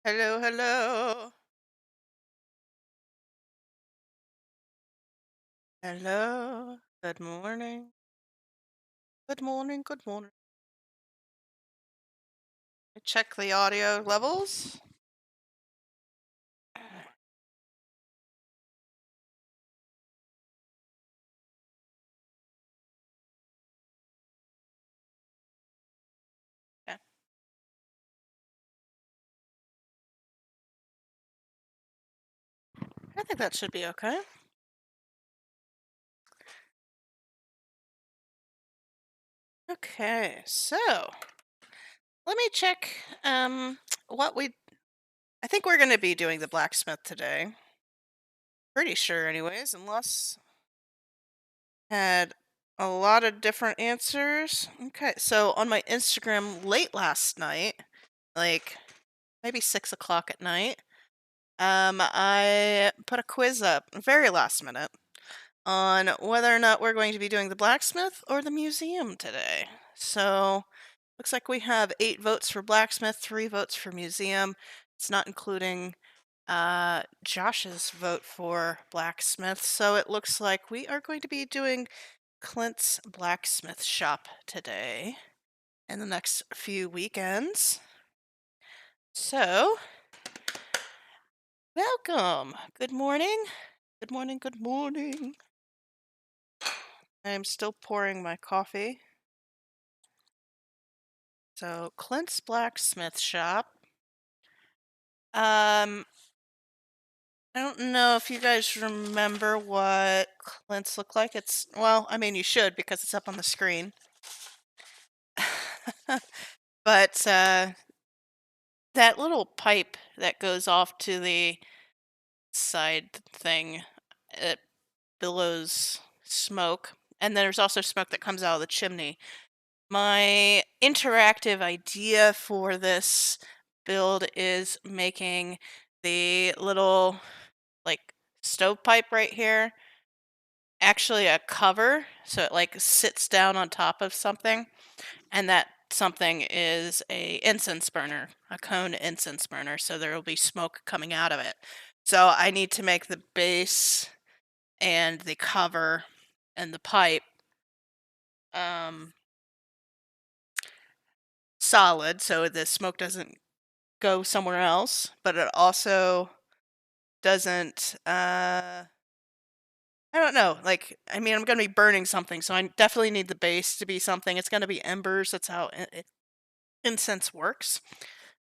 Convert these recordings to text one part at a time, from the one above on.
Hello, hello. Hello. Good morning. Good morning. Good morning. Check the audio levels. Yeah, I think that should be okay. Okay, so let me check what we I think we're going to be doing the blacksmith today. Pretty sure anyways, unless had a lot of different answers. Okay, so on my Instagram late last night, like maybe 6 o'clock at night, I put a quiz up very last minute on whether or not we're going to be doing the blacksmith or the museum today. So looks like we have 8 votes for blacksmith, 3 votes for museum. It's not including Josh's vote for blacksmith. So it looks like we are going to be doing Clint's blacksmith shop today in the next few weekends. So welcome. Good morning. Good morning. Good morning. I am still pouring my coffee. So, Clint's Blacksmith Shop. I don't know if you guys remember what Clint's look like. Well, I mean, you should because it's up on the screen. But that little pipe that goes off to the side thing, it billows smoke. And there's also smoke that comes out of the chimney. My interactive idea for this build is making the little like stovepipe right here actually a cover, so it like sits down on top of something, and that something is a incense burner, a cone incense burner, so there will be smoke coming out of it. So I need to make the base and the cover and the pipe um solid so the smoke doesn't go somewhere else, but it also doesn't I don't know. Like, I mean, I'm gonna be burning something, so I definitely need the base to be something. It's gonna be embers. That's how incense works.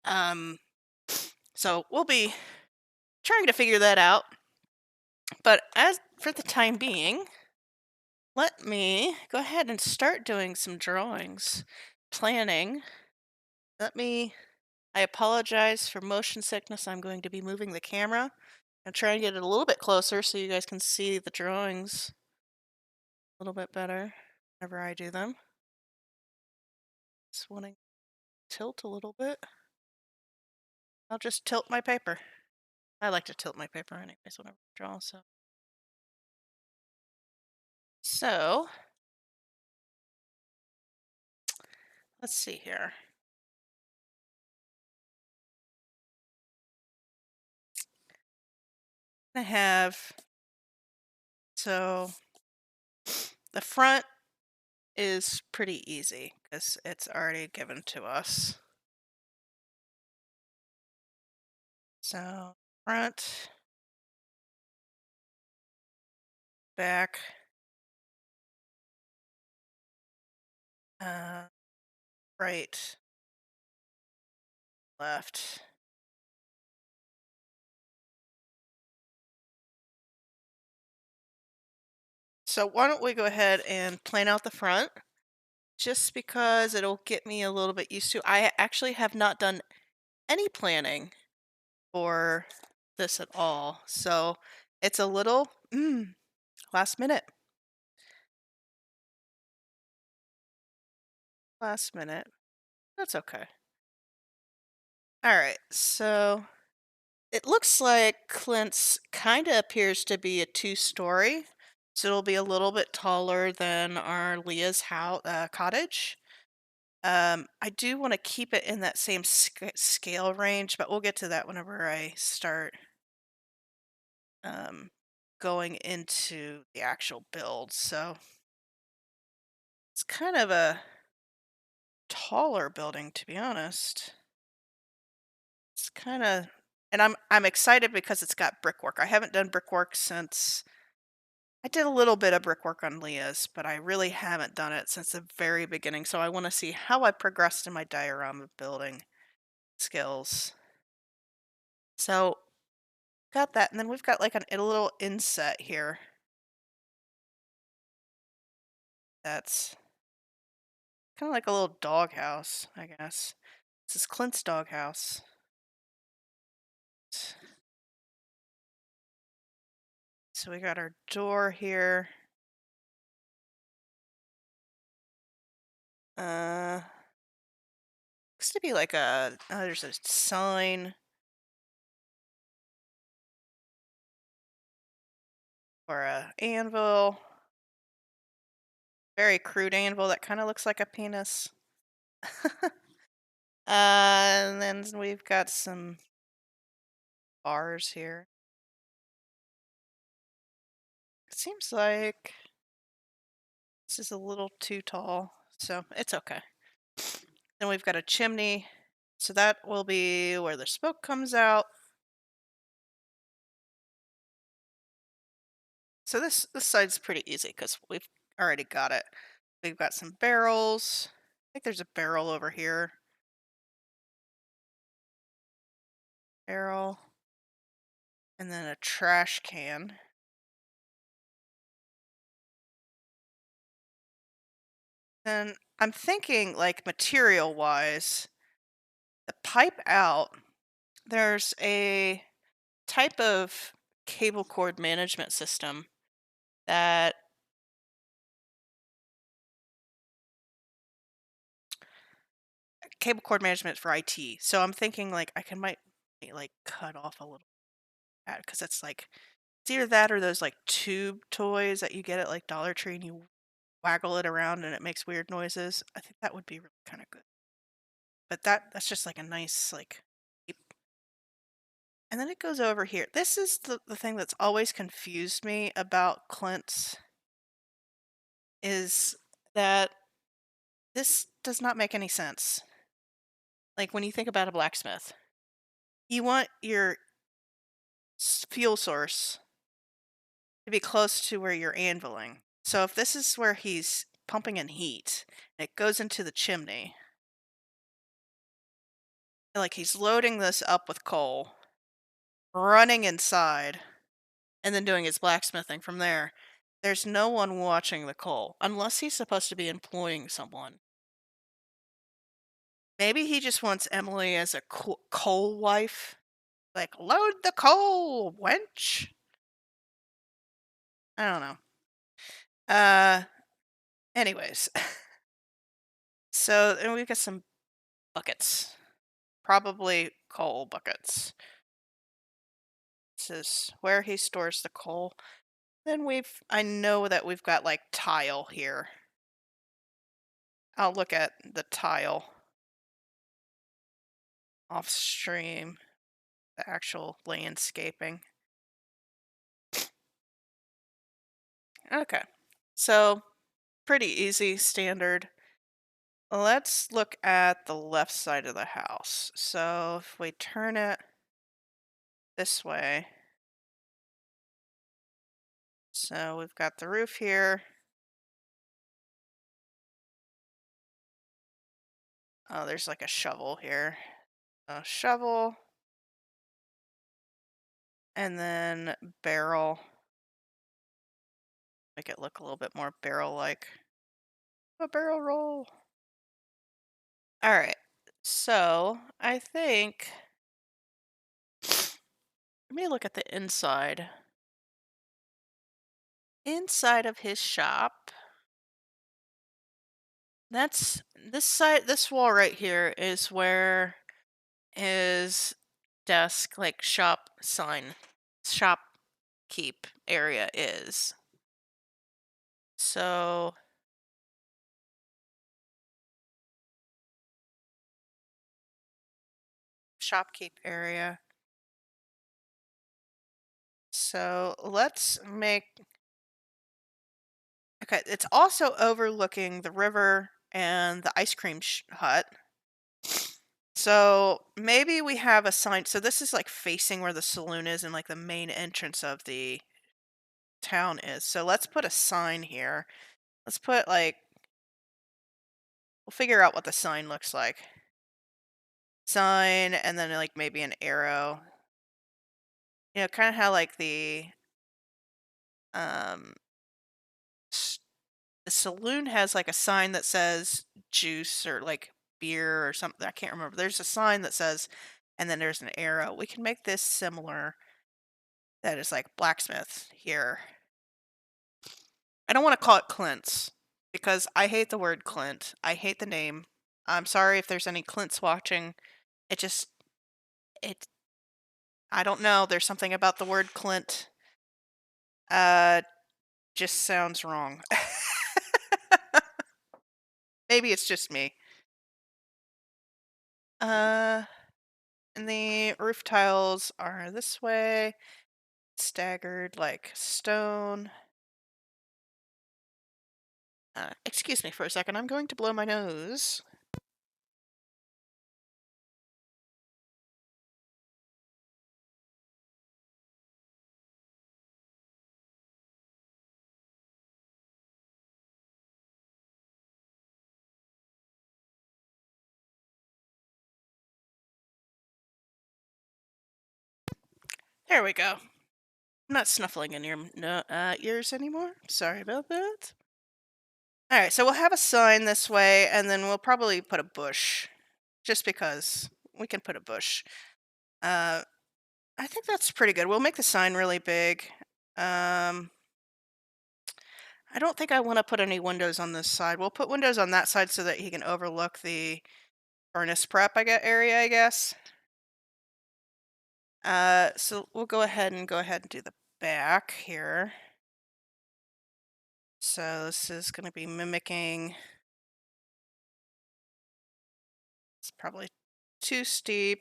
Um, so we'll be trying to figure that out. But as for the time being, let me go ahead and start doing some drawings, planning. Let me. I apologize for motion sickness. I'm going to be moving the camera and try and get it a little bit closer so you guys can see the drawings a little bit better whenever I do them. Just wanting to tilt a little bit. I'll just tilt my paper. I like to tilt my paper anyways whenever I draw, so let's see here. I have so the front is pretty easy because it's already given to us. So front, back, uh, right, left. So why don't we go ahead and plan out the front just because it'll get me a little bit used to. I actually have not done any planning for this at all. So it's a little last minute. Last minute. That's okay. All right. So it looks like Clint's kind of appears to be a 2-story. So it'll be a little bit taller than our Leah's house cottage. I do want to keep it in that same scale range, but we'll get to that whenever I start um, going into the actual build. So it's kind of a taller building, to be honest. It's kind of, and I'm excited because it's got brickwork. I haven't done brickwork since I did a little bit of brickwork on Leah's, but I really haven't done it since the very beginning. So I want to see how I progressed in my diorama building skills. So got that, and then we've got like a little inset here. That's kind of like a little doghouse, I guess. This is Clint's doghouse. So we got our door here. Uh, looks to be like there's a sign or a anvil. Very crude anvil that kind of looks like a penis. And then we've got some bars here. It seems like this is a little too tall, so it's okay. Then we've got a chimney, so that will be where the smoke comes out. So this side's pretty easy because we've already got it. We've got some barrels. I think there's a barrel over here. Barrel. And then a trash can. Then I'm thinking, like, material-wise, the pipe out, there's a type of cable cord management system that cable cord management for IT. So I'm thinking, like, might like cut off a little because it's like it's either that or those like tube toys that you get at like Dollar Tree and you waggle it around and it makes weird noises. I think that would be really kind of good. But that's just like a nice like and then it goes over here. This is the thing that's always confused me about Clint's is that this does not make any sense. Like when you think about a blacksmith, you want your fuel source to be close to where you're anviling. So if this is where he's pumping in heat, and it goes into the chimney, like he's loading this up with coal, running inside, and then doing his blacksmithing from there. There's no one watching the coal, unless he's supposed to be employing someone. Maybe he just wants Emily as a coal wife. Like, load the coal, wench. I don't know. Anyways. So, and we've got some buckets. Probably coal buckets. This is where he stores the coal. Then I know that we've got like tile here. I'll look at the tile off stream, the actual landscaping. Okay, so pretty easy, standard. Let's look at the left side of the house. So if we turn it this way, so we've got the roof here. Oh, there's like a shovel here. A shovel. And then barrel. Make it look a little bit more barrel-like. A barrel roll. All right. So I think let me look at the inside. Inside of his shop. That's this side. This wall right here is where his desk, like shop keep area is. So shopkeep area. So let's make. Okay, it's also overlooking the river and the ice cream hut. So maybe we have a sign. So this is like facing where the saloon is and like the main entrance of the town is. So let's put a sign here. Let's put like, we'll figure out what the sign looks like. Sign and then like maybe an arrow. You know, kind of how like um the saloon has like a sign that says juice or like beer or something. I can't remember. There's a sign that says, and then there's an arrow. We can make this similar. That is like blacksmith here. I don't want to call it Clint's because I hate the word Clint. I hate the name. I'm sorry if there's any Clints watching. It just, it, I don't know. There's something about the word Clint. Uh, just sounds wrong. Maybe it's just me. And the roof tiles are this way, staggered like stone. Excuse me for a second. I'm going to blow my nose. There we go. I'm not snuffling in your ears anymore. Sorry about that. All right, so we'll have a sign this way, and then we'll probably put a bush, just because we can put a bush. I think that's pretty good. We'll make the sign really big. I don't think I want to put any windows on this side. We'll put windows on that side so that he can overlook the furnace prep area, I guess. So we'll go ahead and do the back here. So this is going to be mimicking. It's probably too steep.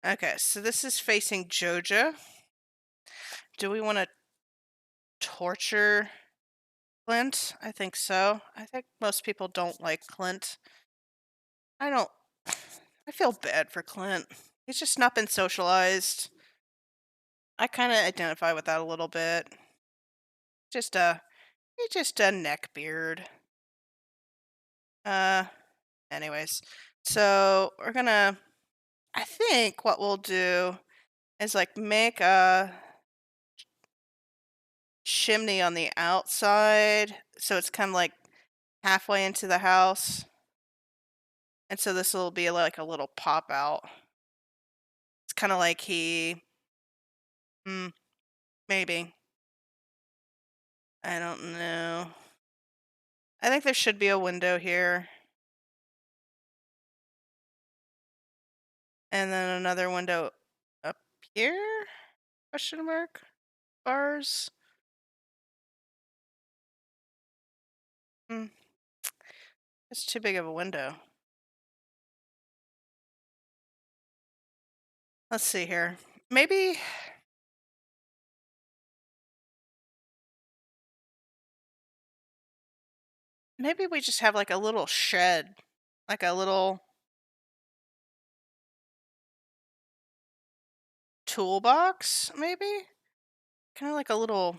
Okay, so this is facing Joja. Do we want to torture Clint? I think so. I think most people don't like Clint. I don't. I feel bad for Clint. He's just not been socialized. I kind of identify with that a little bit. Just he's just a neck beard. Anyways, so we're gonna. I think what we'll do is like make a chimney on the outside, so it's kind of like halfway into the house, and so this will be like a little pop out. It's kind of like maybe. I don't know. I think there should be a window here. And then another window up here? Question mark? Bars? Hmm. It's too big of a window. Let's see here. Maybe we just have like a little shed. Like a little toolbox, maybe? Kind of like a little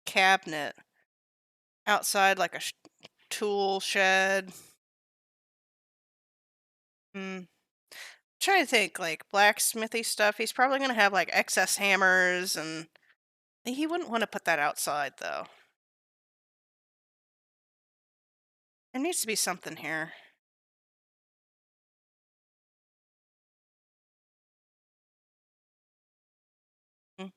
cabinet outside, like a tool shed. Trying to think, like blacksmithy stuff. He's probably gonna have like excess hammers, and he wouldn't want to put that outside though. There needs to be something here. Mm.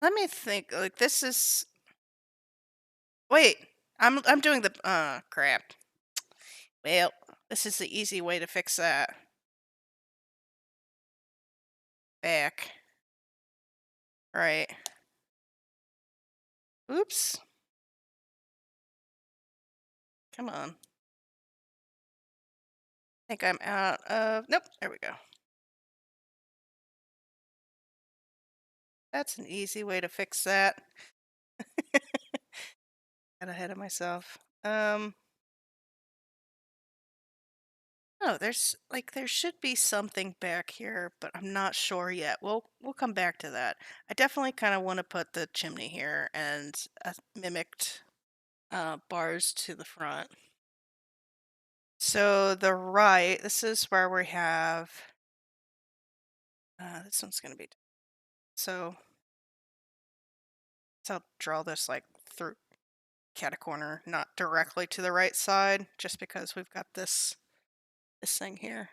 Let me think. Like this is. Wait, I'm doing the crap. Well, this is the easy way to fix that. Back. Right. Oops. Come on. I think I'm out of. Nope. There we go. That's an easy way to fix that. Got ahead of myself. Oh, there should be something back here, but I'm not sure yet. We'll come back to that. I definitely kind of want to put the chimney here and mimicked bars to the front. So the right, this is where we have. This one's gonna be. So, so I'll draw this like through cat a corner, not directly to the right side, just because we've got this thing here.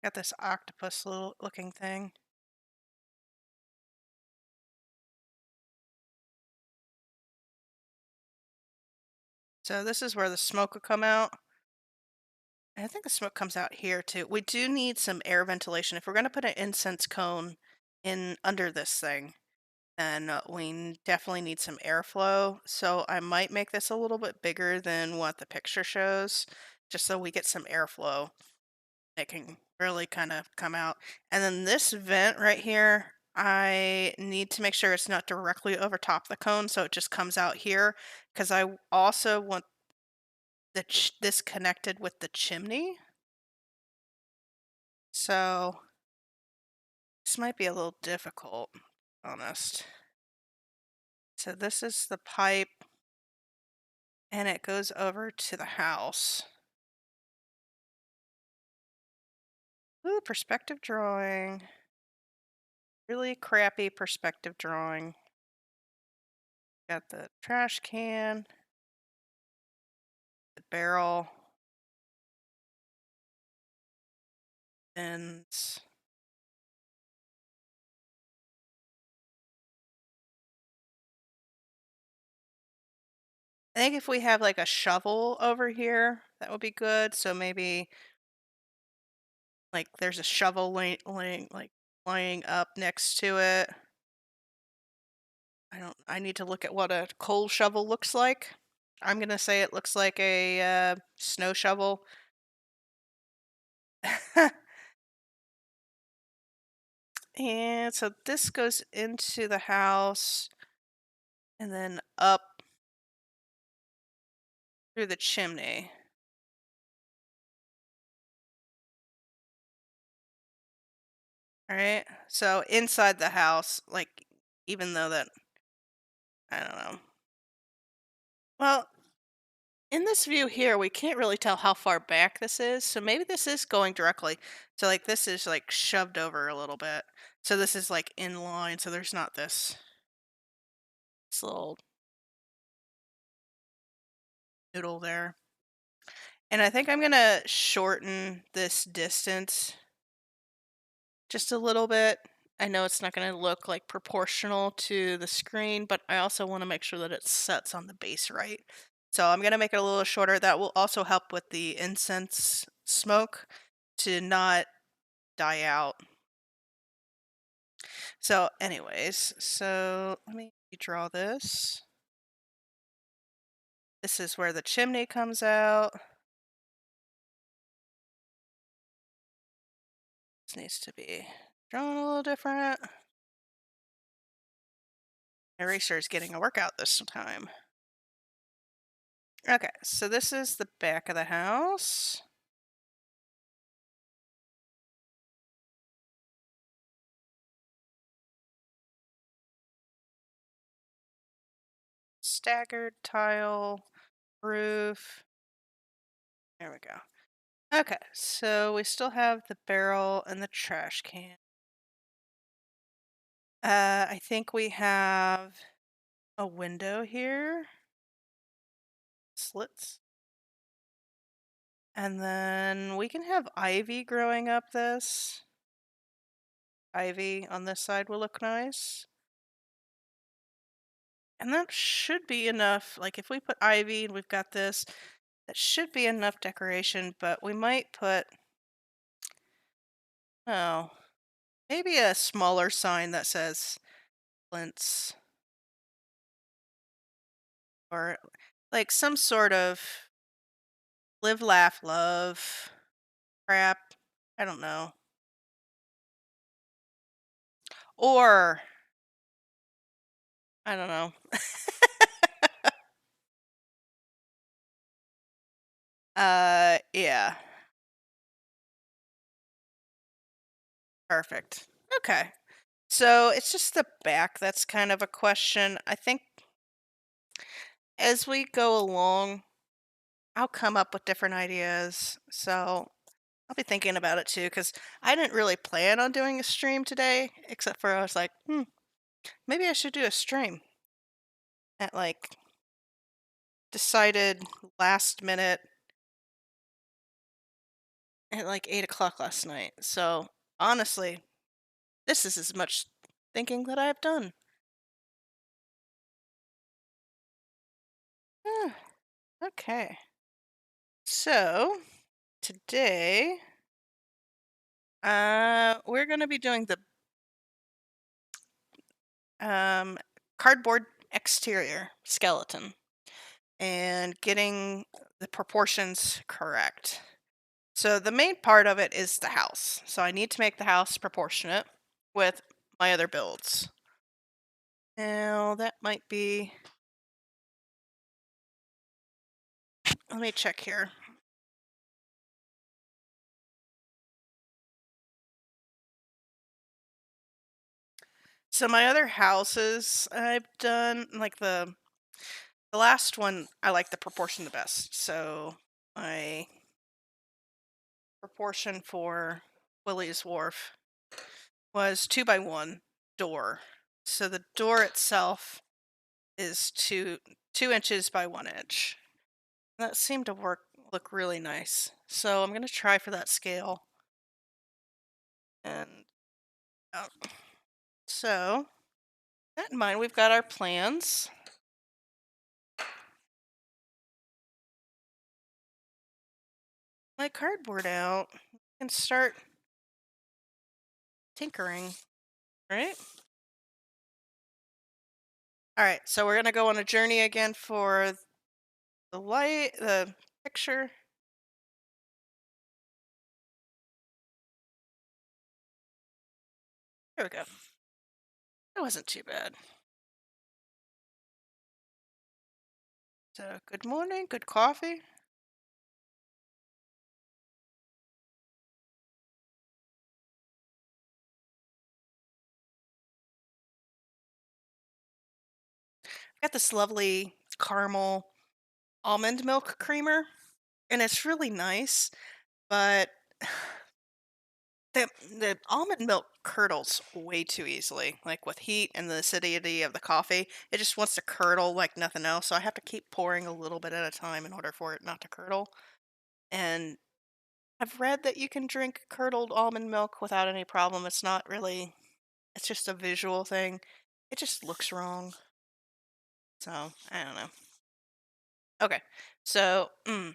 Got this octopus little looking thing. So this is where the smoke will come out. And I think the smoke comes out here too. We do need some air ventilation. If we're going to put an incense cone in under this thing, then definitely need some airflow. So I might make this a little bit bigger than what the picture shows, just so we get some airflow. It can really kind of come out. And then this vent right here, I need to make sure it's not directly over top the cone, so it just comes out here, because I also want this connected with the chimney. So this might be a little difficult, to be honest. So this is the pipe, and it goes over to the house. Ooh, perspective drawing. Really crappy perspective drawing. Got the trash can, the barrel, and I think if we have like a shovel over here, that would be good. So maybe like there's a shovel laying up next to it. I need to look at what a coal shovel looks like. I'm gonna say it looks like a snow shovel. And so this goes into the house and then up through the chimney. All right. So inside the house, like even though that I don't know. Well, in this view here, we can't really tell how far back this is, so maybe this is going directly. So like this is like shoved over a little bit. So this is like in line, so there's not this little noodle there. And I think I'm gonna shorten this distance just a little bit. I know it's not gonna look like proportional to the screen, but I also want to make sure that it sets on the base right. So I'm gonna make it a little shorter. That will also help with the incense smoke to not die out. So anyways, so let me draw this. This is where the chimney comes out. This needs to be drawn a little different. Eraser is getting a workout this time. Okay, so this is the back of the house. Staggered tile, roof. There we go. Okay, so we still have the barrel and the trash can. I think we have a window here. Slits. And then we can have ivy growing up this. Ivy on this side will look nice. And that should be enough. Like if we put ivy and we've got this, that should be enough decoration, but we might put Oh, maybe a smaller sign that says Clint's or like some sort of live, laugh, love crap. I don't know. Or I don't know. Yeah. Perfect. Okay. So it's just the back that's kind of a question. I think as we go along, I'll come up with different ideas. So I'll be thinking about it too, because I didn't really plan on doing a stream today, except for I was like, maybe I should do a stream at like decided last minute at like 8 o'clock last night. So honestly, this is as much thinking that I've done. Ah, okay. So today, we're gonna be doing the um cardboard exterior skeleton and getting the proportions correct. So the main part of it is the house. So I need to make the house proportionate with my other builds. Now that might be. Let me check here. So my other houses I've done like the last one I like the proportion the best. So my proportion for Willie's Wharf was 2 by 1 door. So the door itself is 2 inches by 1 inch. That seemed to look really nice. So I'm gonna try for that scale. And uh, so that in mind, we've got our plans. My cardboard out and start tinkering, right? All right, so we're gonna go on a journey again for the picture. There we go. That wasn't too bad. So good morning, good coffee. I got this lovely caramel almond milk creamer, and it's really nice, but the almond milk curdles way too easily. Like with heat and the acidity of the coffee, it just wants to curdle like nothing else. So I have to keep pouring a little bit at a time in order for it not to curdle. And I've read that you can drink curdled almond milk without any problem. It's not really, it's just a visual thing. It just looks wrong. So I don't know. Okay. So 2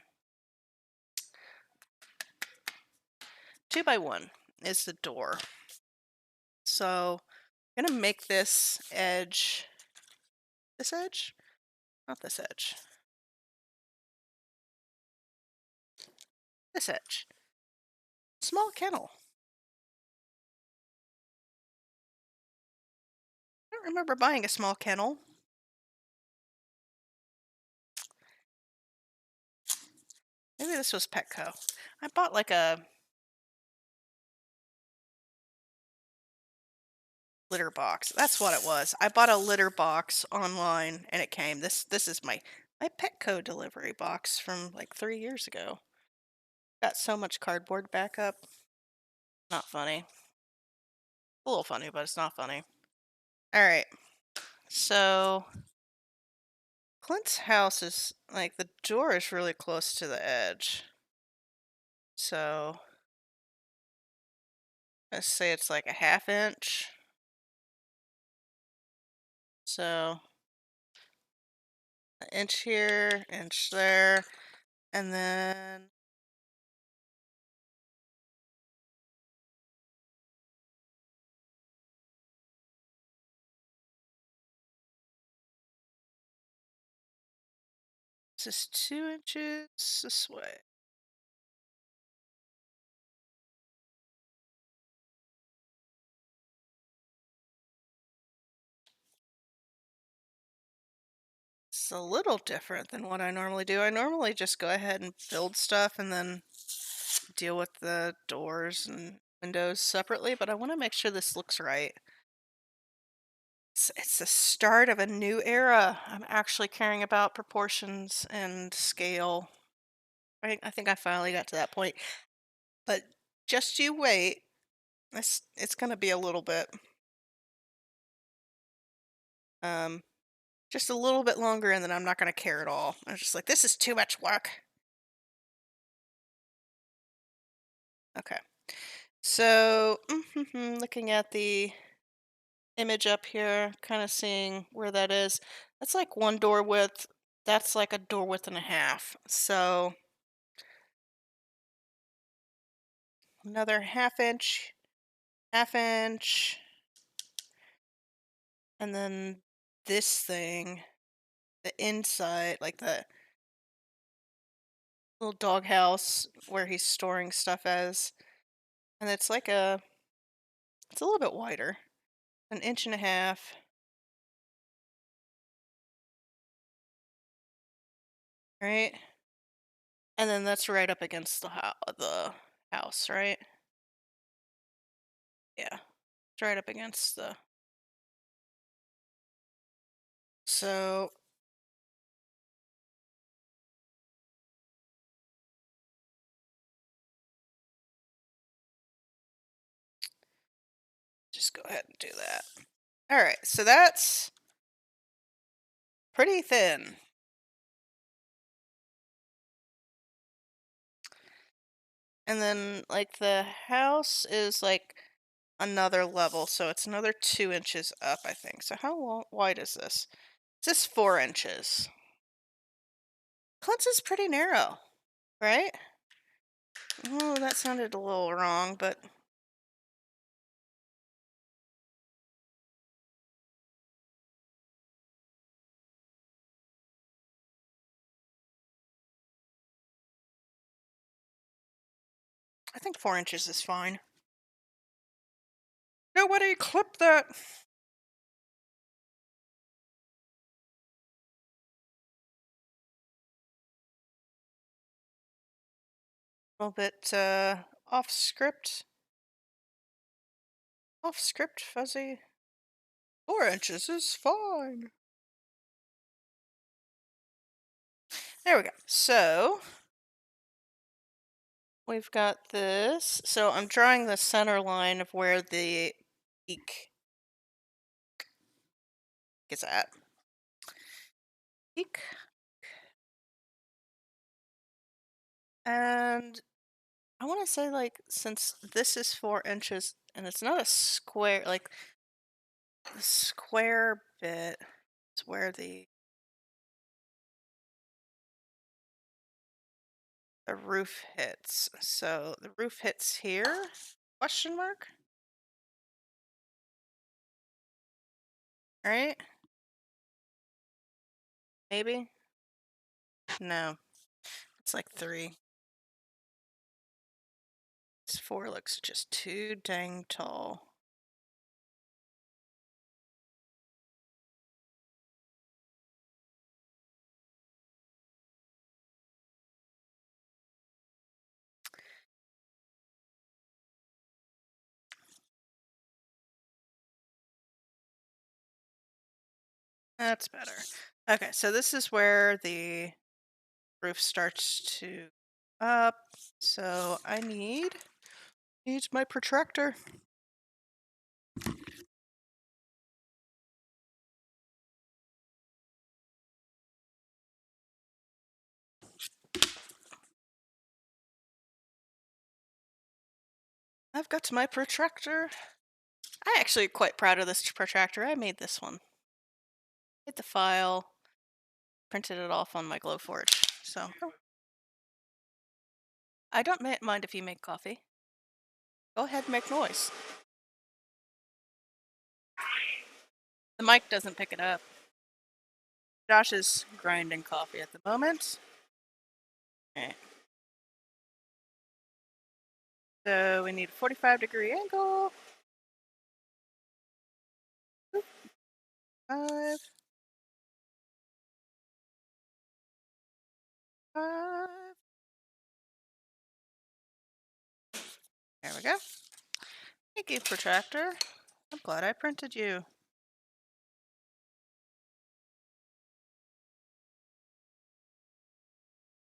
by 1 is the door. So I'm gonna make this edge, not this edge, this edge, small kennel. I don't remember buying a small kennel. Maybe this was Petco. I bought like a litter box. That's what it was. I bought a litter box online and it came. This is my Petco delivery box from like 3 years ago. Got so much cardboard backup. Not funny. A little funny, but it's not funny. All right. So Clint's house is like the door is really close to the edge. So let's say it's like a 1/2 inch. So an inch here, inch there, and then This is 2 inches this way. It's a little different than what I normally do. I normally just go ahead and build stuff and then deal with the doors and windows separately, but I want to make sure this looks right. It's the start of a new era. I'm actually caring about proportions and scale. I think I finally got to that point. But just you wait. It's gonna be a little bit. Um, just a little bit longer, and then I'm not gonna care at all. I'm just like, this is too much work. Okay. So, looking at the image up here, kind of seeing where that is. That's like one door width. That's like a door width and a half. So another half inch, and then this thing, the inside, like the little doghouse where he's storing stuff as, and it's a little bit wider, an inch and a half, right? And then that's right up against the house, right? Yeah, it's right up against the. So just go ahead and do that. All right, so that's pretty thin. And then like the house is like another level, so it's another 2 inches up, I think. So how wide is this? This is 4 inches. Clint's is pretty narrow, right? Oh, that sounded a little wrong, but I think 4 inches is fine. Nobody clip that. A little bit off script. Off script, fuzzy. 4 inches is fine. There we go. So we've got this. So I'm drawing the center line of where the peak is at. Peak. And I want to say, like, since this is 4 inches and it's not a square, like, the square bit is where the roof hits. So the roof hits here? Question mark? Right? Maybe? No. It's like 3. This 4 looks just too dang tall. That's better. Okay, so this is where the roof starts to up. So I need my protractor. I've got my protractor. I'm actually quite proud of this protractor. I made this one. Hit the file, printed it off on my Glowforge. So I don't mind if you make coffee. Go ahead and make noise. The mic doesn't pick it up. Josh is grinding coffee at the moment. Okay. So we need a 45-degree angle. 5, 5. There we go. Thank you, protractor. I'm glad I printed you.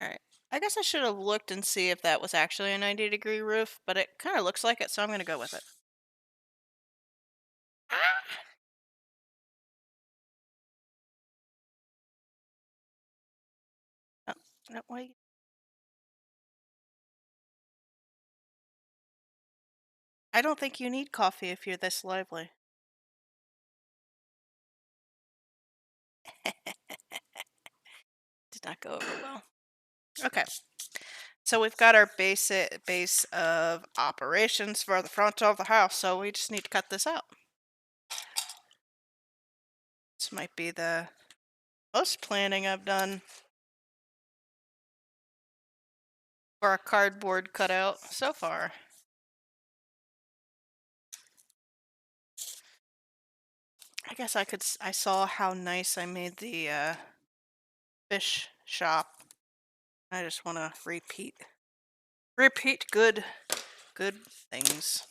Alright. I guess I should have looked and see if that was actually a 90-degree roof, but it kind of looks like it, so I'm going to go with it. Ah! Oh, no, wait. I don't think you need coffee if you're this lively. Did not go over well. Okay. So we've got our base of operations for the front of the house, so we just need to cut this out. This might be the most planning I've done for a cardboard cutout so far. I guess I saw how nice I made the fish shop. I just want to repeat good things.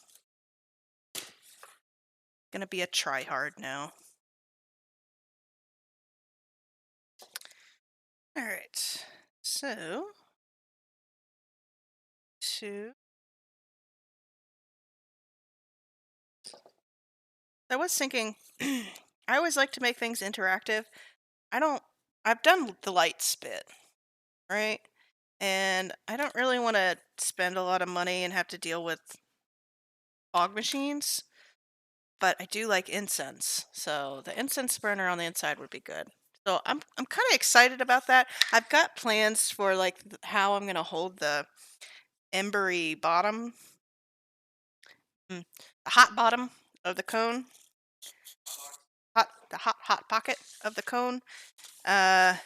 Gonna be a try hard now. All right, so I was thinking, I always like to make things interactive. I've done the lights bit, right? And I don't really want to spend a lot of money and have to deal with fog machines, but I do like incense. So the incense burner on the inside would be good. So I'm kind of excited about that. I've got plans for like how I'm going to hold the embery bottom, the hot bottom of the cone, the hot pocket of the cone. I've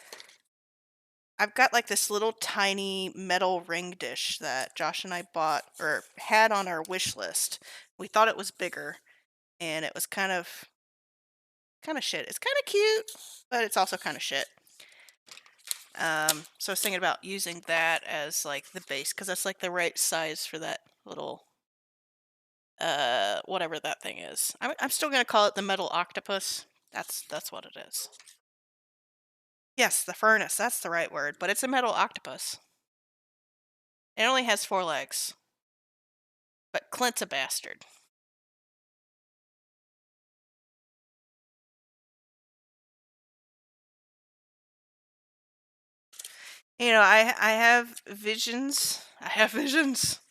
got like this little tiny metal ring dish that Josh and I bought or had on our wish list. We thought it was bigger, and it was kind of shit. It's kind of cute, but it's also kind of shit. So I was thinking about using that as like the base because that's like the right size for that little whatever that thing is. I'm still gonna call it the metal octopus. That's what it is. Yes, the furnace. That's the right word, but it's a metal octopus. It only has 4 legs. But Clint's a bastard. You know, I have visions. I have visions.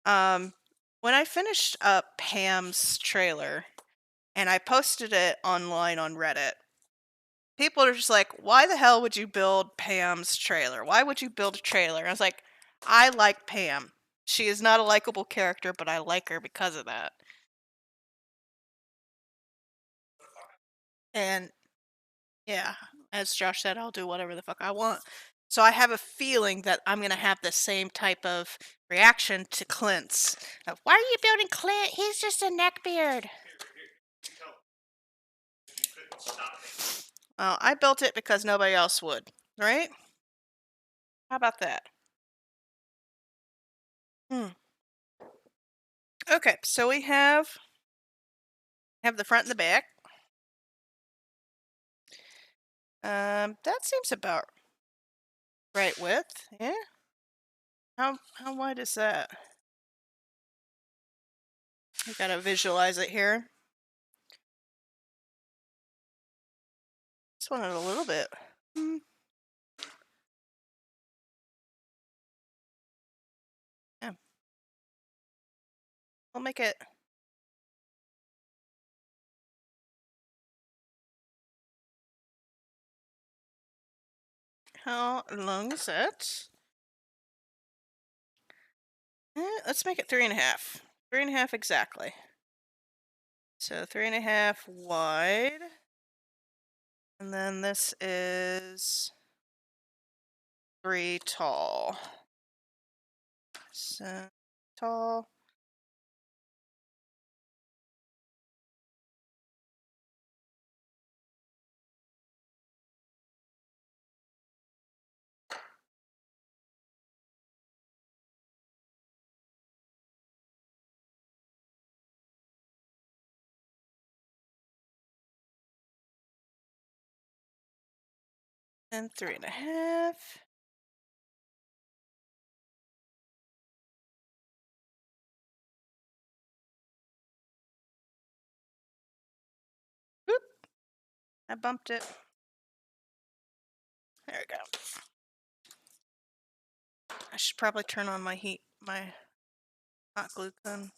When I finished up Pam's trailer and I posted it online on Reddit, people are just like, "Why the hell would you build Pam's trailer? Why would you build a trailer?" And I was like, "I like Pam. She is not a likable character, but I like her because of that." And yeah, as Josh said, I'll do whatever the fuck I want. So I have a feeling that I'm gonna have the same type of reaction to Clint's. Why are you building Clint? He's just a neckbeard. Well, I built it because nobody else would, right? How about that? Hmm. Okay, so we have the front and the back. That seems about right width. Yeah. How wide is that? You gotta visualize it here. Just wanted a little bit. Hmm. Yeah. I'll make it. How long is that? Let's make it 3.5. 3.5 exactly. So 3.5 wide. And then this is 3 tall. So tall. And 3.5. Oop, I bumped it. There we go. I should probably turn on my hot glue gun.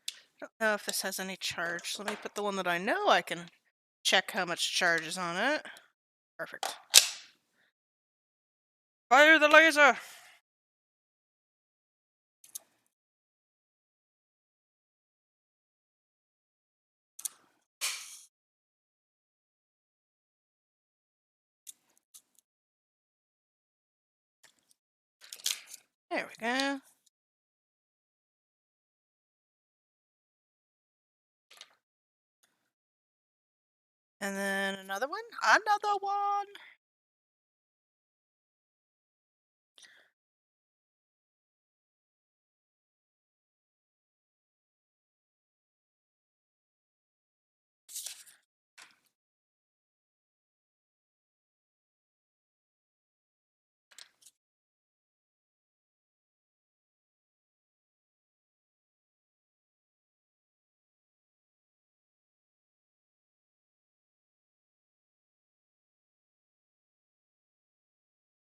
I don't know if this has any charge. Let me put the one that I know I can check how much charge is on it. Perfect. Fire the laser! There we go. And then another one. Another one!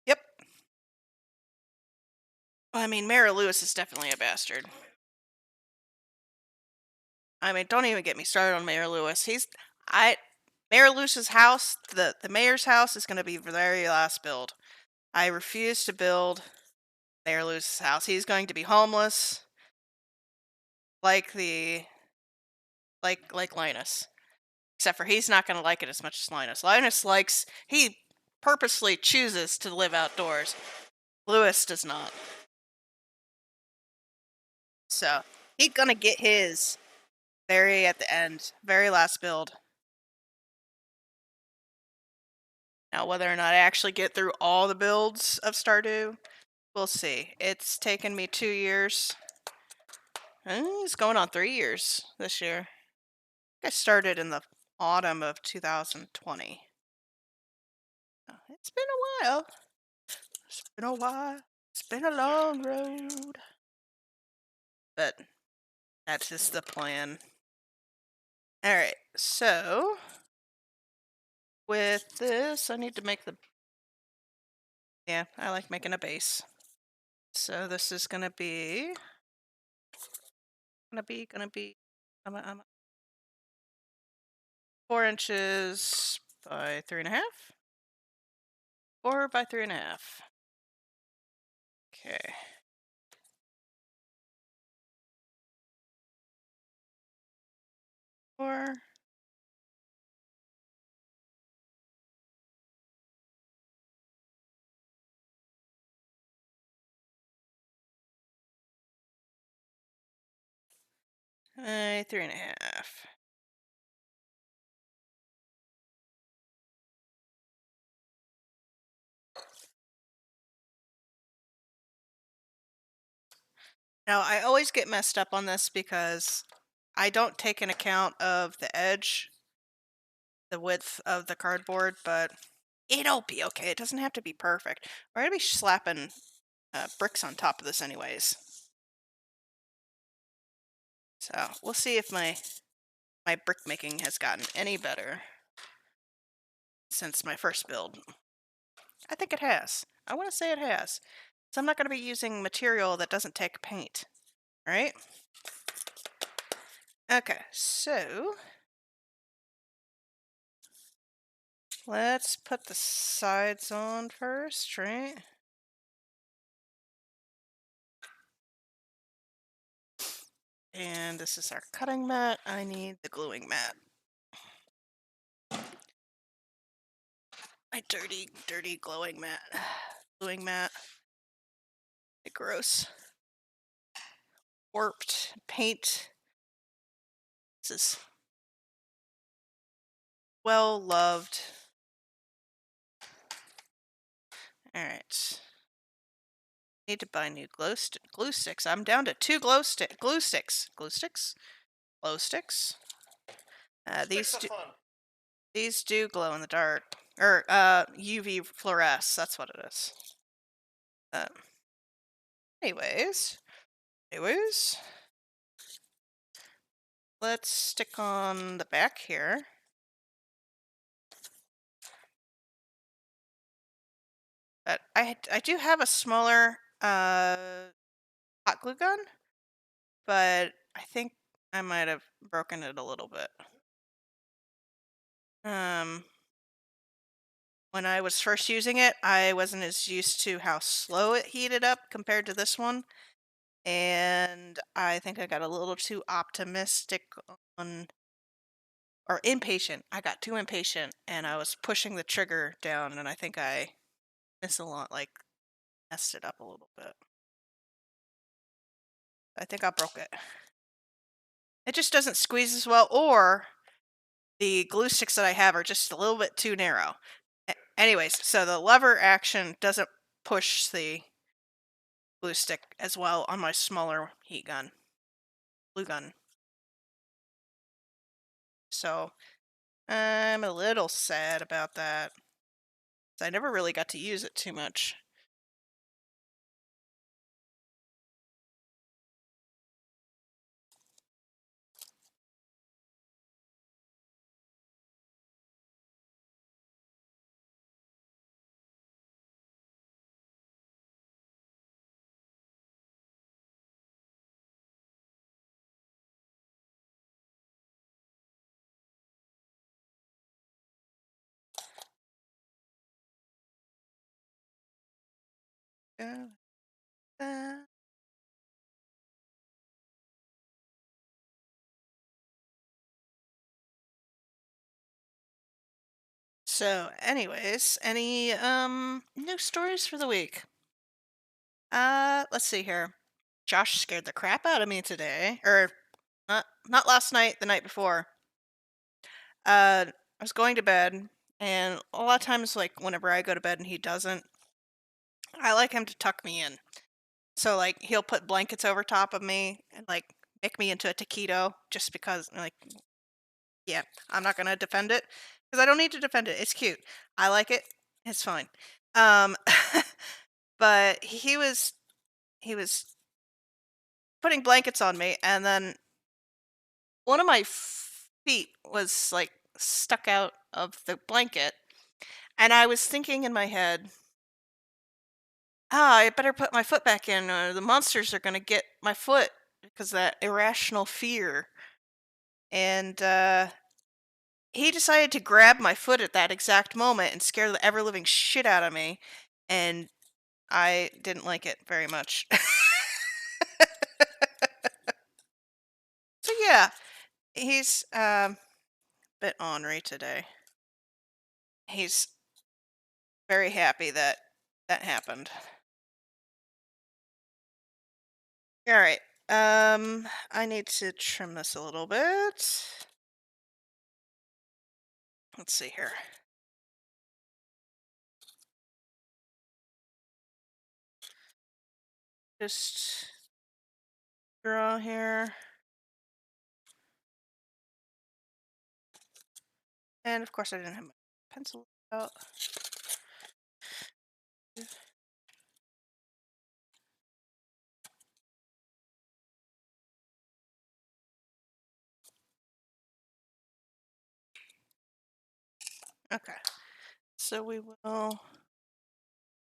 Yep. I mean, Mara Lewis is definitely a bastard. I mean, don't even get me started on Mayor Lewis. Mayor Lewis's house, the mayor's house is going to be the very last build. I refuse to build Mayor Lewis's house. He's going to be homeless, like Linus. Except for he's not going to like it as much as Linus. He purposely chooses to live outdoors. Lewis does not. So he's going to get his very at the end, very last build. Now, whether or not I actually get through all the builds of Stardew, we'll see. It's taken me 2 years. It's going on 3 years this year. I started in the autumn of 2020. It's been a while. It's been a while. It's been a long road. But that's just the plan. Alright, so with this, I need to make the... Yeah, I like making a base. So this is gonna be... I'm 4 inches by 3.5. 4 by 3.5. Okay. 4. By 3.5. Now, I always get messed up on this because I don't take an account of the edge, the width of the cardboard, but it'll be okay. It doesn't have to be perfect. We're going to be slapping bricks on top of this anyways. So, we'll see if my brick making has gotten any better since my first build. I think it has. I want to say it has. So I'm not going to be using material that doesn't take paint. Right? Okay, so let's put the sides on first, right? And this is our cutting mat. I need the gluing mat. My dirty, dirty glowing mat. Gluing mat. Gross. Warped paint. This is well loved. Alright. Need to buy new glue sticks. I'm down to 2 glue sticks. Glue sticks. Glow sticks. These do glow in the dark. Or UV fluoresce. That's what it is. Anyways, let's stick on the back here. But I do have a smaller hot glue gun, but I think I might have broken it a little bit. When I was first using it, I wasn't as used to how slow it heated up compared to this one, and I think I got a little too optimistic on, or impatient. I got too impatient, and I was pushing the trigger down, and I think I messed it up a little bit. I think I broke it. It just doesn't squeeze as well, or the glue sticks that I have are just a little bit too narrow. Anyways, so the lever action doesn't push the glue stick as well on my smaller glue gun. So I'm a little sad about that. I never really got to use it too much. So, anyways, any new stories for the week? Let's see here. Josh scared the crap out of me today, or not last night, the night before. I was going to bed, and a lot of times, like whenever I go to bed and he doesn't, I like him to tuck me in. So like he'll put blankets over top of me and like make me into a taquito just because like yeah, I'm not gonna defend it because I don't need to defend it. It's cute. I like it. It's fine. Um, but he was putting blankets on me, and then one of my feet was like stuck out of the blanket, and I was thinking in my head, I better put my foot back in, or the monsters are gonna get my foot because that irrational fear. And he decided to grab my foot at that exact moment and scare the ever living shit out of me, and I didn't like it very much. So yeah, he's a bit ornery today. He's very happy that that happened. All right. I need to trim this a little bit. Let's see here. Just draw here. And of course I didn't have my pencil out. Okay. So we will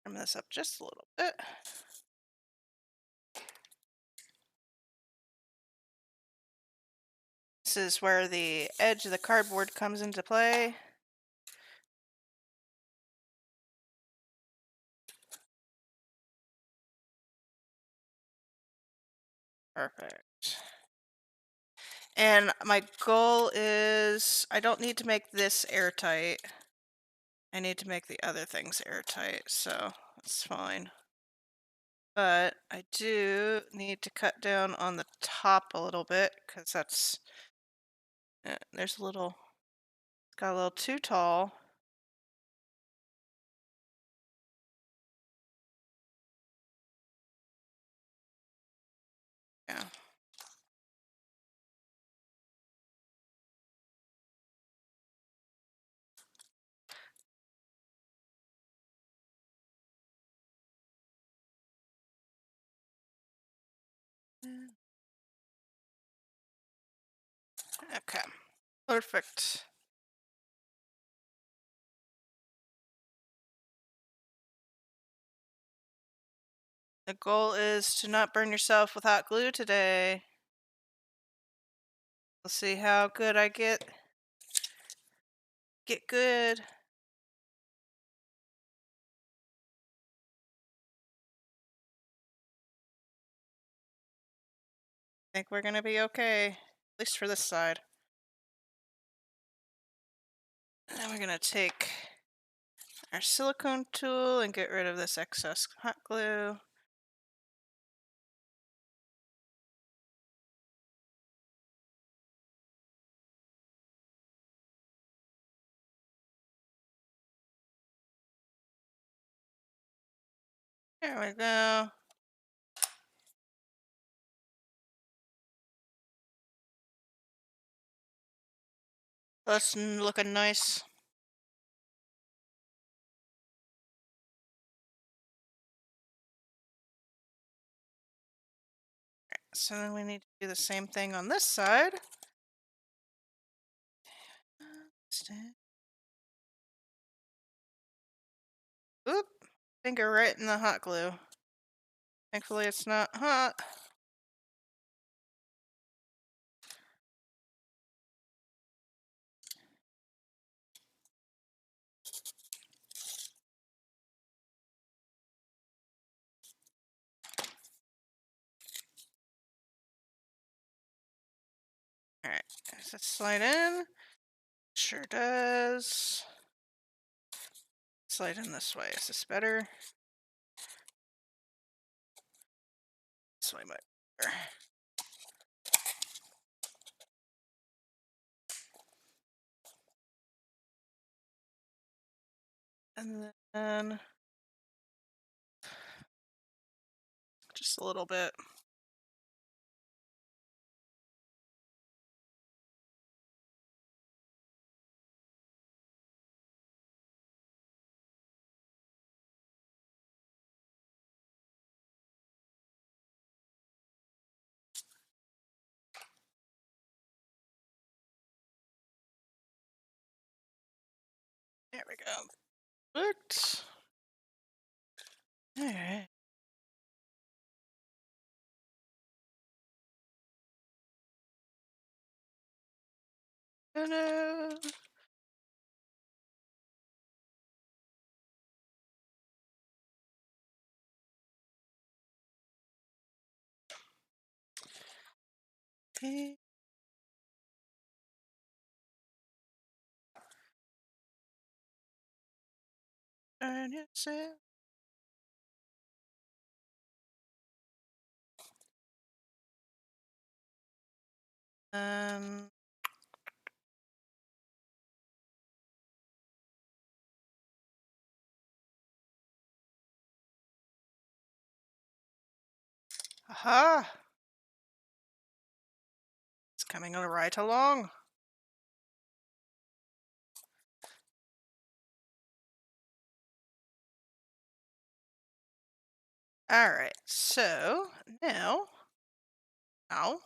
trim this up just a little bit. This is where the edge of the cardboard comes into play. Perfect. And my goal is I don't need to make this airtight. I need to make the other things airtight, so that's fine. But I do need to cut down on the top a little bit because that's there's a little got a little too tall. Yeah. Okay. Perfect. The goal is to not burn yourself with hot glue today. We'll see how good I get. Get good. I think we're gonna be okay, at least for this side. And we're gonna take our silicone tool and get rid of this excess hot glue. There we go. That's looking nice. So then we need to do the same thing on this side. Oop, finger right in the hot glue. Thankfully it's not hot. Alright, does it slide in? Sure does. Slide in this way. Is this better? This way might be better. And then just a little bit. There we go. Perfect. Alright. Ta-da! Okay. Turn yourself. Um, aha! It's coming right along. Alright, so now, ow.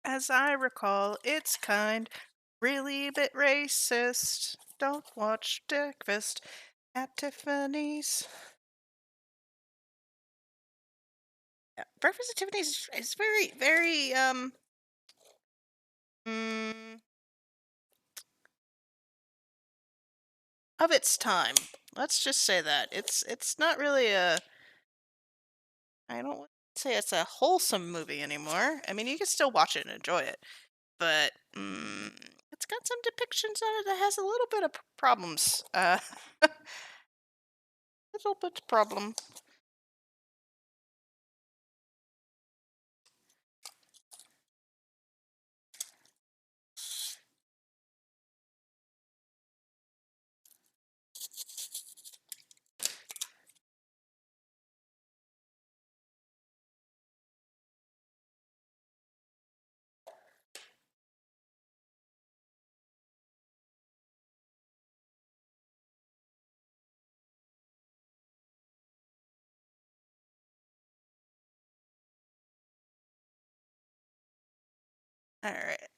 As I recall, it's kind really a bit racist. Don't watch Breakfast at Tiffany's. Yeah, Breakfast at Tiffany's is very, very mm, of its time. Let's just say that it's not really a. I don't want to say it's a wholesome movie anymore. I mean, you can still watch it and enjoy it, but it's got some depictions on it that has a little bit of problems. Little bit problem. All right.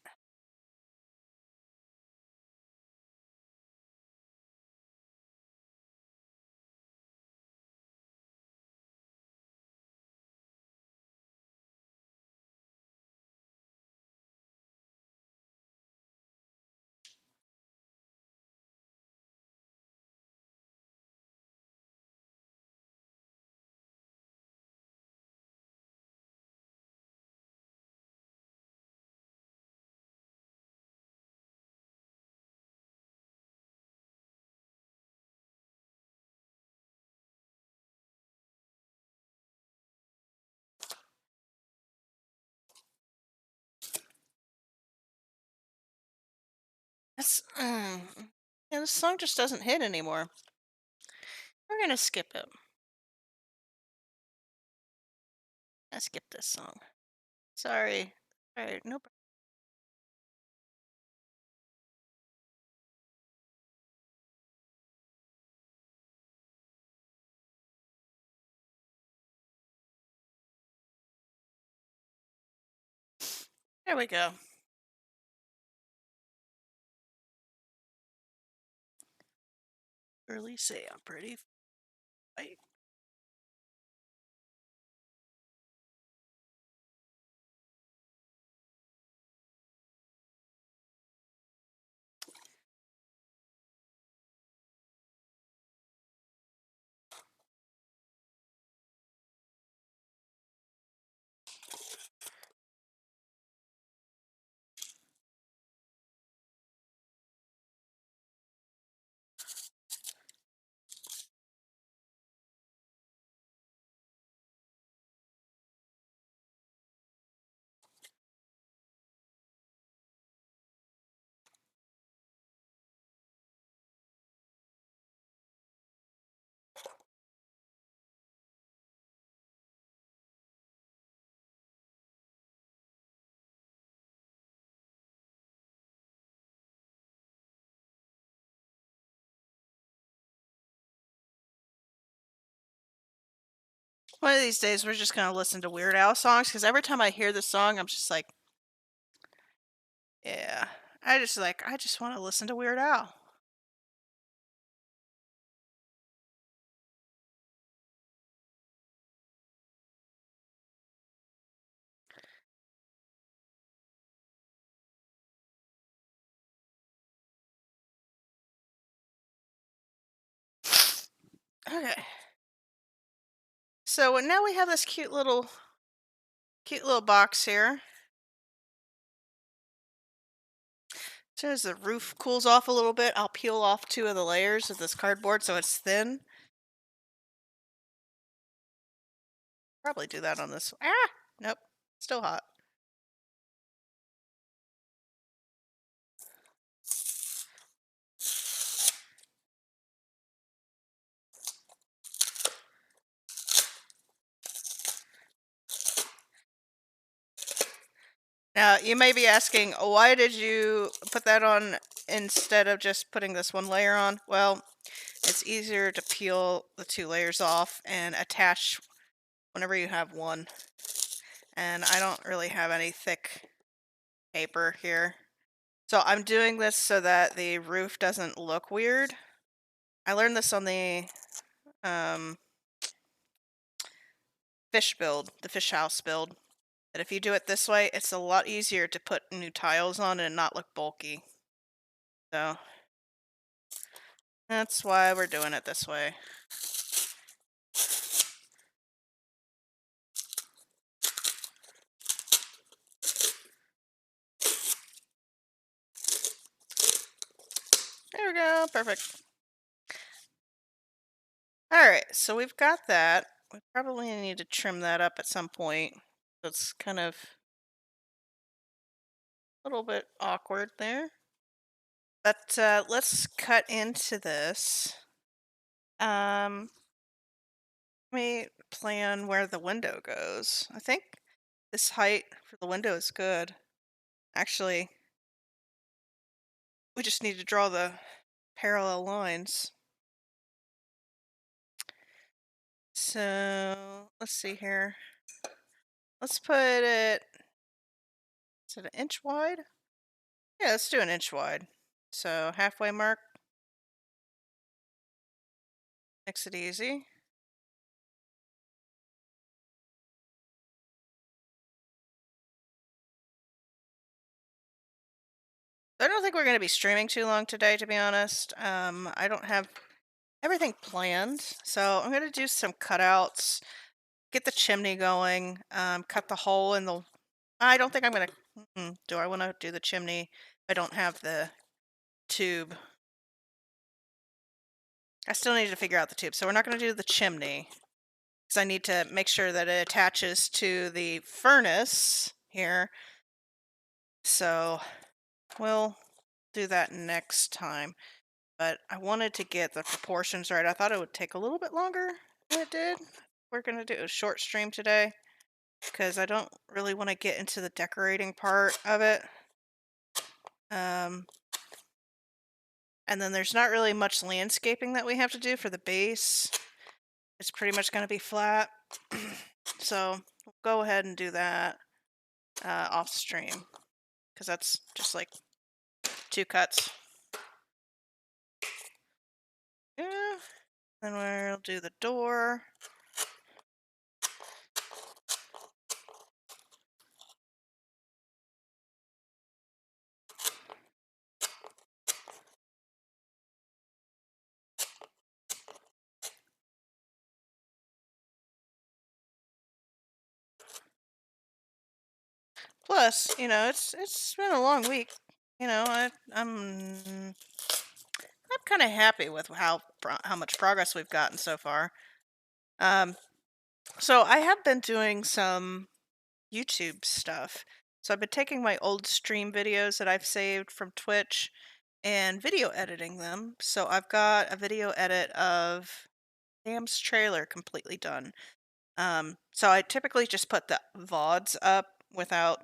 That's yeah, this song just doesn't hit anymore. We're gonna skip it. Let's skip this song. Sorry. All right, no. There we go. Early say I'm pretty. Fight. One of these days, we're just gonna listen to Weird Al songs because every time I hear this song, I'm just like, yeah, I just want to listen to Weird Al. Okay. So now we have this cute little box here. As soon as the roof cools off a little bit, I'll peel off 2 of the layers of this cardboard so it's thin. Probably do that on this. Ah! Nope. Still hot. Now, you may be asking, why did you put that on instead of just putting this one layer on? Well, it's easier to peel the 2 layers off and attach whenever you have one. And I don't really have any thick paper here. So I'm doing this so that the roof doesn't look weird. I learned this on the um, the fish house build. That if you do it this way, it's a lot easier to put new tiles on and not look bulky. So that's why we're doing it this way. we go. Perfect. Alright, so we've got that. We probably need to trim that up at some point. It's kind of a little bit awkward there. But let's cut into this. Let me plan where the window goes. I think this height for the window is good. Actually, we just need to draw the parallel lines. So let's see here. Let's put it, is it an inch wide? Yeah, let's do an inch wide. So halfway mark makes it easy. I don't think we're going to be streaming too long today, to be honest. I don't have everything planned, so I'm going to do some cutouts, get the chimney going, cut the hole in the. I don't think I'm going to. Do I want to do the chimney? I don't have the tube. I still need to figure out the tube, so we're not going to do the chimney because I need to make sure that it attaches to the furnace here. So we'll do that next time. But I wanted to get the proportions right. I thought it would take a little bit longer than it did. We're going to do a short stream today because I don't really want to get into the decorating part of it. And then there's not really much landscaping that we have to do for the base. It's pretty much going to be flat. So we'll go ahead and do that off stream because that's just like 2 cuts. Yeah. Then we'll do the door. Plus, it's been a long week. I'm kind of happy with how much progress we've gotten so far. So I have been doing some YouTube stuff. So I've been taking my old stream videos that I've saved from Twitch and video editing them. So I've got a video edit of Sam's trailer completely done. So I typically just put the VODs up without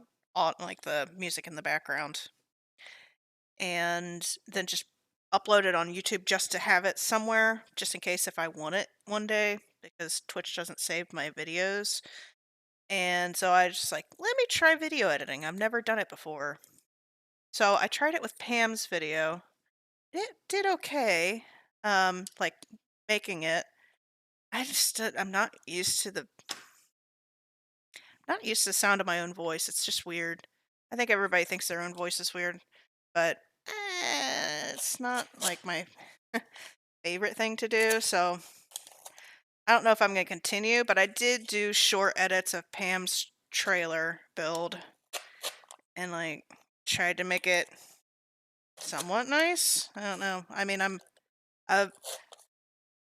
like the music in the background, and then just upload it on YouTube just to have it somewhere, just in case if I want it one day, because Twitch doesn't save my videos. And so I just like, let me try video editing. I've never done it before. So I tried it with Pam's video. It did okay. Like making it. I'm not used to the sound of my own voice. It's just weird. I think everybody thinks their own voice is weird, but it's not like my favorite thing to do. So I don't know if I'm going to continue, but I did do short edits of Pam's trailer build and like tried to make it somewhat nice. I don't know. I mean, to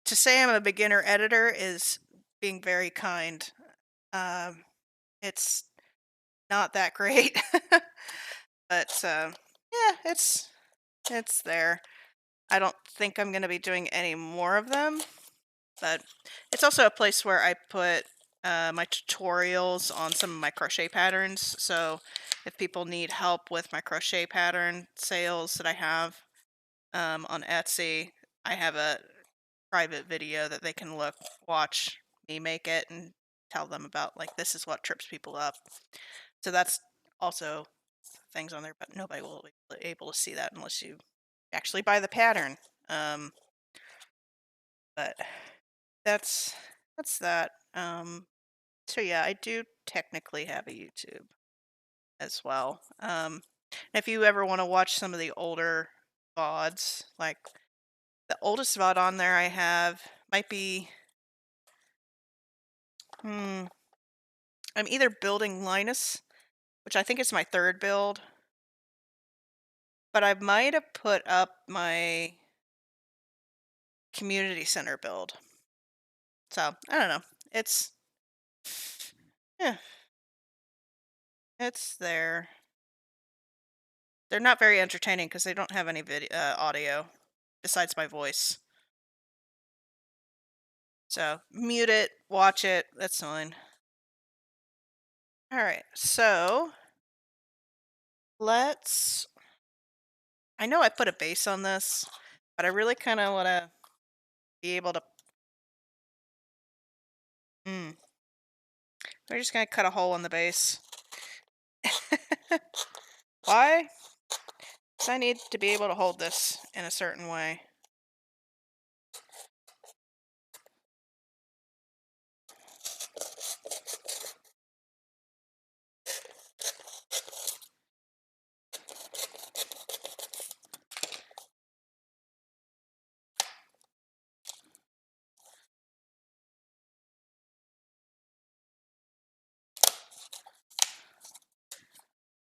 say I'm a beginner editor is being very kind. It's not that great, but yeah, it's there. I don't think I'm going to be doing any more of them, but it's also a place where I put my tutorials on some of my crochet patterns. So if people need help with my crochet pattern sales that I have on Etsy, I have a private video that they can watch me make it and tell them about, like, this is what trips people up. So that's also things on there, but nobody will be able to see that unless you actually buy the pattern. But that's that. So yeah, I do technically have a YouTube as well. If you ever want to watch some of the older VODs, like the oldest VOD on there I have might be, I'm either building Linus, which I think is my 3rd build, but I might have put up my community center build. So I don't know. It's yeah, it's there. They're not very entertaining because they don't have any video audio besides my voice. So mute it, watch it. That's fine. All right, so let's. I know I put a base on this, but I really kind of want to be able to. We're just gonna cut a hole in the base. Why? Because I need to be able to hold this in a certain way.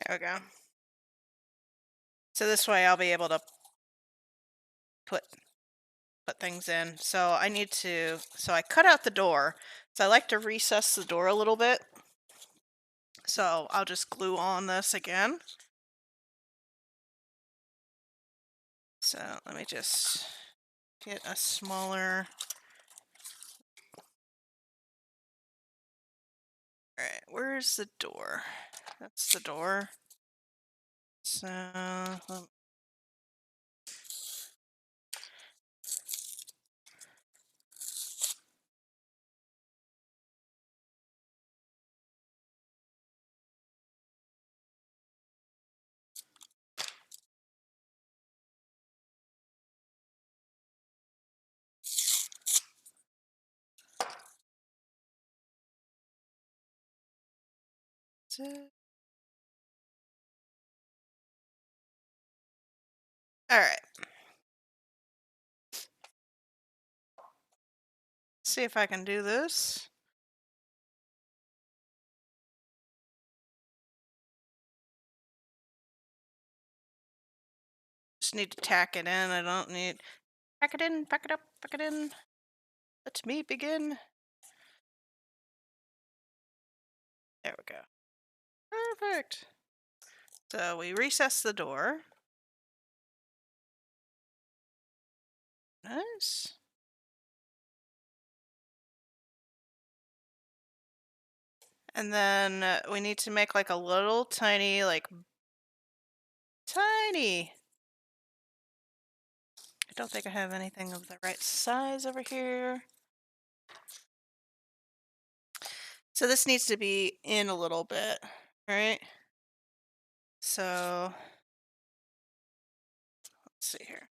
There we go. So this way I'll be able to put things in. So I need to, so I cut out the door. So I like to recess the door a little bit. So I'll just glue on this again. So let me just get a smaller. All right, where's the door? That's the door. So that's it. All right. See if I can do this. Just need to tack it in. I don't need. Pack it in, pack it up, pack it in. Let me begin. There we go. Perfect. So we recess the door. Nice. And then we need to make like a little tiny, tiny. I don't think I have anything of the right size over here. So this needs to be in a little bit, right? So let's see here.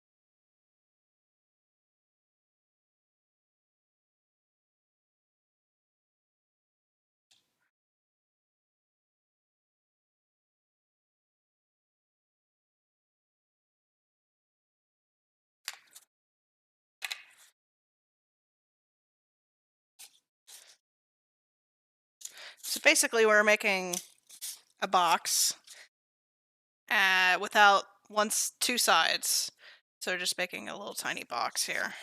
So basically we're making a box without two sides. So we're just making a little tiny box here.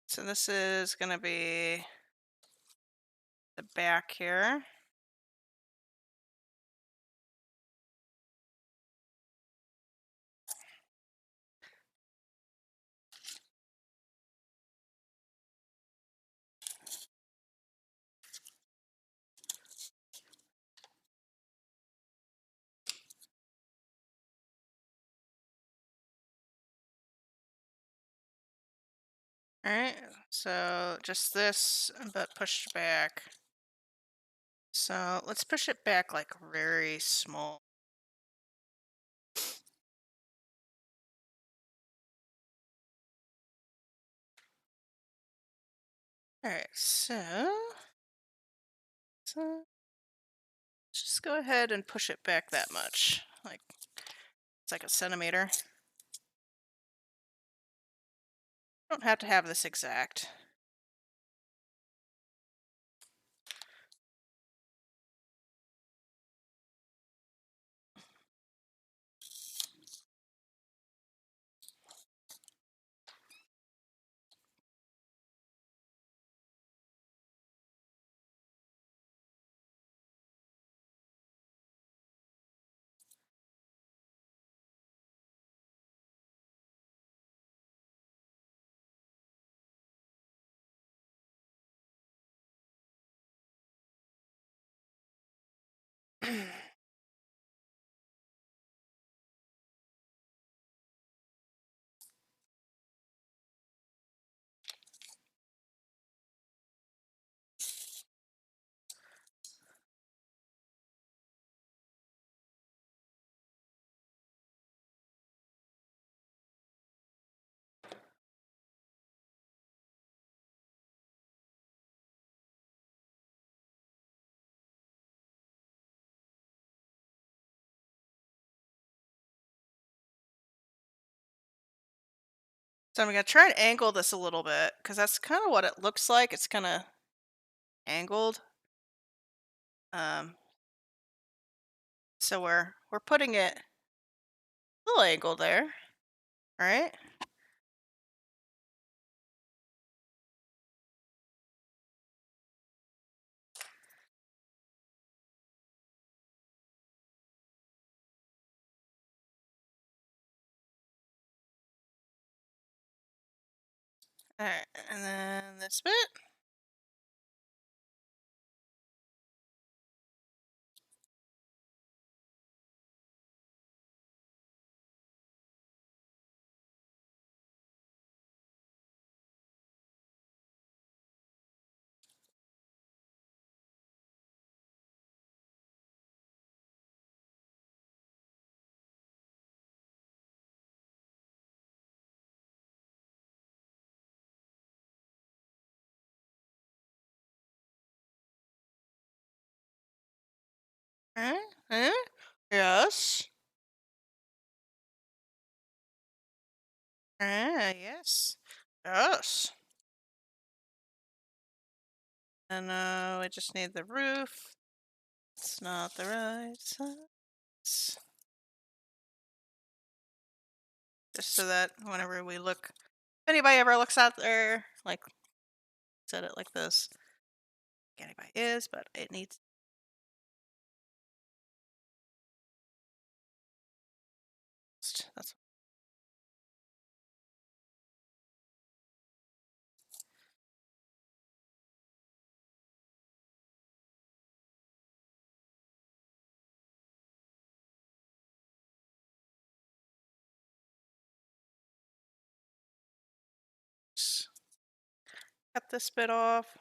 So this is going to be the back here. Alright, so just this, but pushed back. So let's push it back like very small. Alright, so just go ahead and push it back that much. Like it's like a centimeter. Don't have to have this exact. So I'm gonna try and angle this a little bit because that's kind of what it looks like. It's kind of angled. Um, so we're putting it a little angle there, right? All right, and then this bit. Huh? Huh? Yes. Yes. Yes. And we just need the roof. It's not the right size. Just so that whenever we look, if anybody ever looks out there, like, set it like this. Anybody is, but it needs. That's cut this bit off.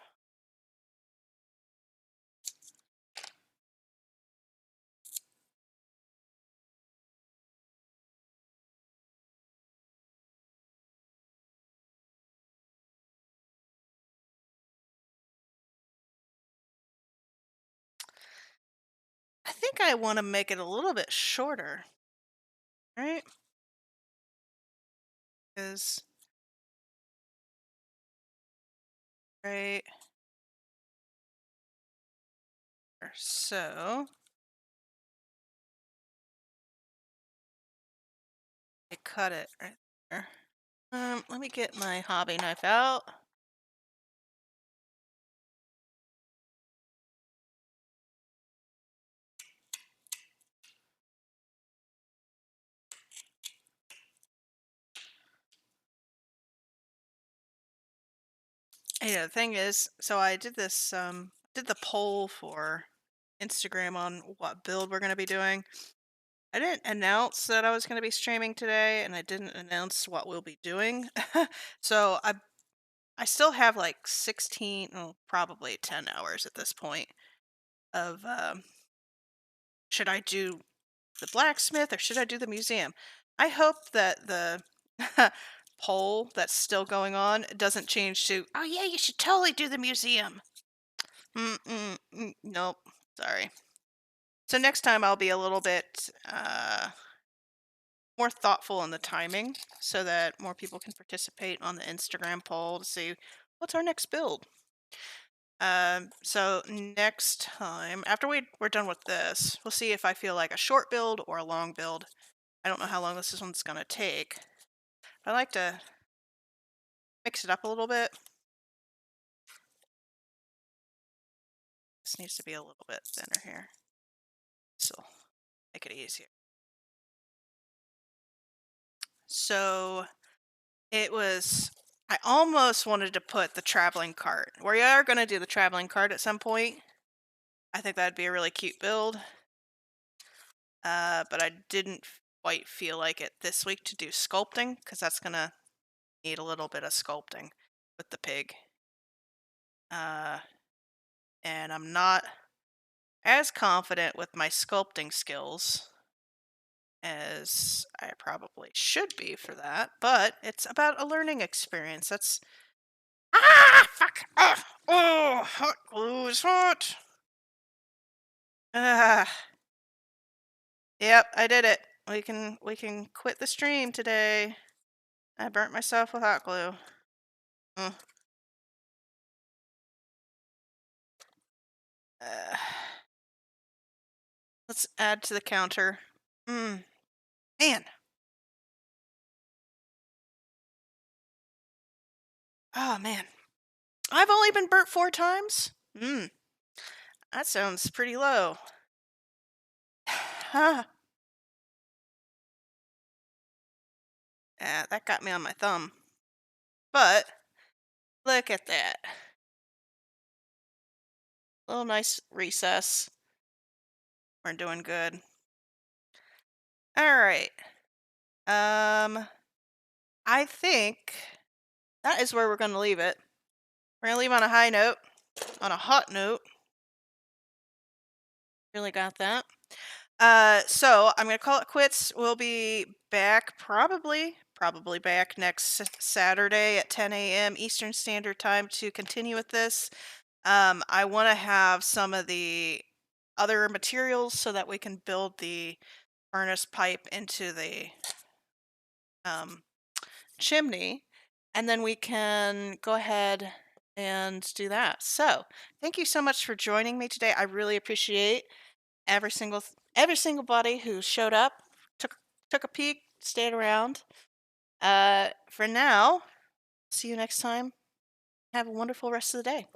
I think I want to make it a little bit shorter, right? Because right so I cut it right there. Let me get my hobby knife out. Yeah, the thing is, so I did this, did the poll for Instagram on what build we're going to be doing. I didn't announce that I was going to be streaming today, and I didn't announce what we'll be doing. So I still have like 16, oh, probably 10 hours at this point of should I do the blacksmith or should I do the museum? I hope that the poll that's still going on doesn't change to, oh yeah, you should totally do the museum. Nope, sorry. So next time I'll be a little bit more thoughtful in the timing so that more people can participate on the Instagram poll to see what's our next build. So next time, after we're done with this, we'll see if I feel like a short build or a long build. I don't know how long this one's going to take. I like to mix it up a little bit. This needs to be a little bit thinner here. So make it easier. So it was, I almost wanted to put the traveling cart. We are going to do the traveling cart at some point. I think that'd be a really cute build. But I didn't quite feel like it this week to do sculpting because that's going to need a little bit of sculpting with the pig. And I'm not as confident with my sculpting skills as I probably should be for that, but it's about a learning experience. That's fuck! Oh, hot glue is hot. Yep, I did it. We can quit the stream today. I burnt myself with hot glue. Mm. Uh, let's add to the counter. Man. Oh, man. I've only been burnt 4 times? That sounds pretty low. Huh. That got me on my thumb. But, look at that. Little nice recess. We're doing good. Alright. I think that is where we're going to leave it. We're going to leave on a high note, on a hot note. Really got that. So I'm going to call it quits. We'll be back probably back next Saturday at 10 a.m. Eastern Standard Time to continue with this. I want to have some of the other materials so that we can build the furnace pipe into the chimney, and then we can go ahead and do that. So thank you so much for joining me today. I really appreciate every single body who showed up, took a peek, stayed around. For now, see you next time. Have a wonderful rest of the day.